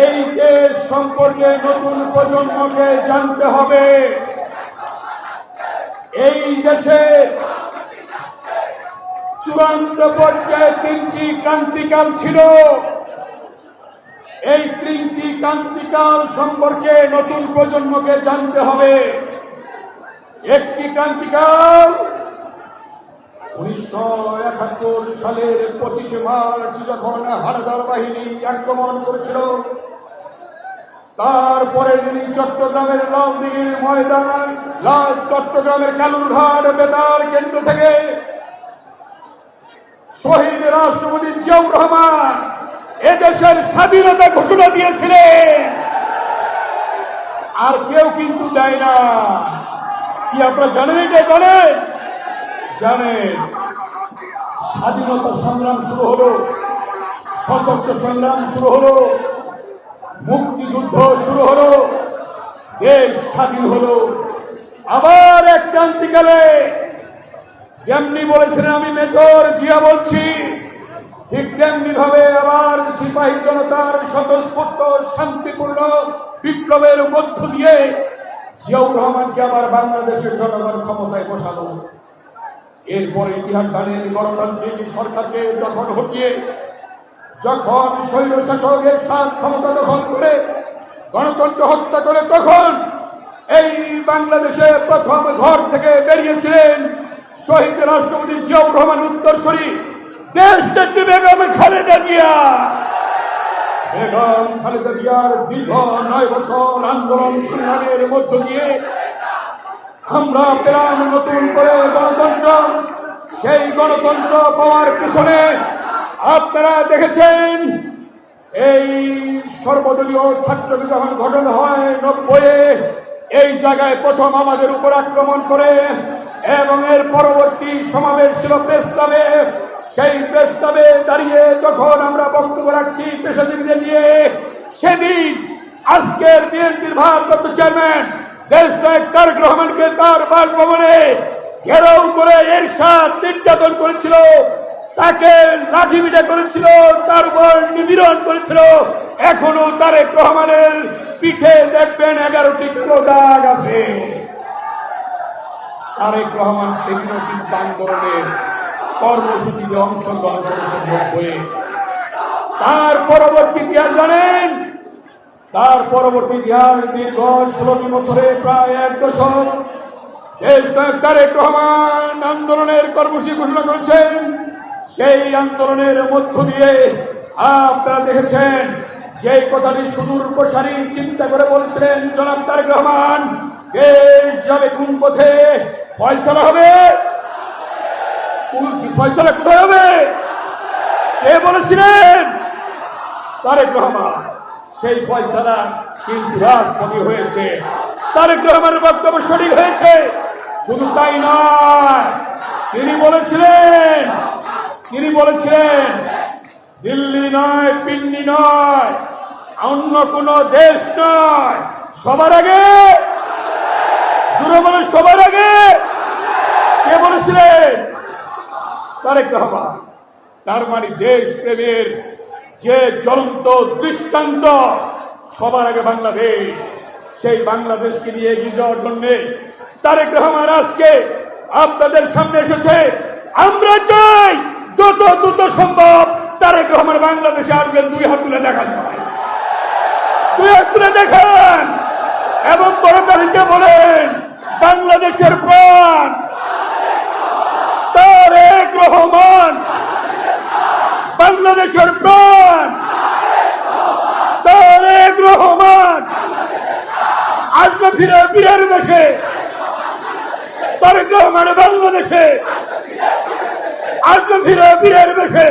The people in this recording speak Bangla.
এই দেশ সম্পর্কে নতুন প্রজন্মকে জানতে হবে। এই দেশে চূড়ান্ত পর্যায়ে 3টি ক্রান্তিকাল ছিল। এই 3টি ক্রান্তিকাল সম্পর্কে নতুন প্রজন্মকে জানতে হবে। একটি ক্রান্তিকাল 1971 সালের 25শে মার্চ যখন হানাদার বাহিনী আক্রমণ করেছিল, তারপরের দিনই চট্টগ্রামের লালদিঘির ময়দান, চট্টগ্রামের কালুরঘাট বেতার কেন্দ্র থেকে শহীদ রাষ্ট্রপতি জিয়াউর রহমান এদেশের স্বাধীনতা ঘোষণা দিয়েছিলেন। আর কেউ কিন্তু দেয় না। কি আপনারা জানেন? এটা জানেন? স্বাধীনতা সংগ্রাম শুরু হলো, সশস্ত্র সংগ্রাম শুরু হলো, মুক্তিযুদ্ধ শুরু হলো, দেশ স্বাধীন হলো। আবার এক ক্রান্তিকালে যেমনি বলেছিলেন আমি মেজর জিয়া বলছি, ঠিক তেমনি ভাবে আবার সিপাহী জনতার স্বতঃস্ফূর্ত শান্তিপূর্ণ বিপ্লবের মধ্য দিয়ে জিয়াউর রহমানকে আবার বাংলাদেশের জনগণ ক্ষমতায় বসালো। এরপরে ইতিহাস জানেন, গণতান্ত্রিক সরকারকে যখন হটিয়ে, যখন স্বৈরশাসকের সাথ ক্ষমতা দখল করে গণতন্ত্র হত্যা করে, তখন এই বাংলাদেশে প্রথম ঘর থেকে বেরিয়েছিলেন শহীদ রাষ্ট্রপতি জিয়াউর রহমান উত্তরসূরি দেশনেত্রী বেগম খালেদা জিয়া। বেগম খালেদা জিয়ার দীর্ঘ 9 বছর আন্দোলন সংগ্রামের মধ্য দিয়ে আমরা পেলাম নতুন করে গণতন্ত্র। সেই গণতন্ত্র পাওয়ার পিছনে আপনারা দেখেছেন, এই সর্বদলীয় ছাত্রকে যখন গঠন হয় 90-এ, এই জায়গায় প্রথম আমাদের উপর আক্রমণ করে এবং এর পরবর্তী সমাবেশ ছিল প্রেস ক্লাবে। সেই প্রেস ক্লাবে দাঁড়িয়ে যখন আমরা বক্তব্য রাখছি পেশাজীবীদের নিয়ে, সেদিন আজকের বিএনপির ভারপ্রাপ্ত চেয়ারম্যান দেশনায়ক তারেক রহমানকে তার বাসভবনে ঘেরাও করে এরশাদ নির্যাতন করেছিল, তাকে লাঠিপিটা করেছিল, তার উপর নিপীড়ন করেছিল। এখনো তারেক রহমানের পিঠে দেখবেন 11টি কালো দাগ আছে। তারেক রহমান সেদিনও কিন্তু আন্দোলনের কর্মসূচিতে অংশগ্রহণ করেছেন 90-এ। তার পরবর্তী ইতিহাস জানেন? তার পরবর্তী ইতিহাস দীর্ঘ 16 বছরে প্রায় 1 দশক দেশনায়ক তারেক রহমান আন্দোলনের কর্মসূচি ঘোষণা করেছেন। সেই আন্দোলনের মধ্য দিয়ে আপনারা দেখেছেন যে কথাটি সুদূর প্রসারী চিন্তা করে বলেছিলেন জনাব তারেক রহমান, দেশ যাবে কোন পথে, ফয়সালা হবে। ফয়সালা কোথায় হবে? কে বলেছিলেন? তারেক রহমান। সেই ফয়সালা কিন্তু রাজপথে হয়েছে। তারেক রহমানের বক্তব্য সঠিক হয়েছে। শুধু তাই নয়, তিনি বলেছিলেন দিল্লি নয়, পিন্ডি নয়, অন্য কোন দেশ নয়, সবার আগে, জুড়ে বলেন সবার আগে। কে বলেছিলেন? তারেক রহমান। তার মানে দেশ প্রেমের যে জ্বলন্ত দৃষ্টান্ত, সবার আগে বাংলাদেশ। সেই বাংলাদেশকে নিয়ে এগিয়ে যাওয়ার জন্য তারেক রহমান আজকে আপনাদের সামনে এসেছে। আমরা চাই দ্রুত সম্ভব তারেক রহমান বাংলাদেশে আসবেন। 2 হাত তুলে দেখান, সবাই 2 হাত তুলে দেখান এবং করতালিতে বলেন বাংলাদেশের প্রাণ তারেক রহমান, বাংলাদেশের প্রাণ তারেক রহমান। আসবে ফিরে বীরের বেশে তারেক রহমান বাংলাদেশে, আসবে ফিরে বীরের বেশে।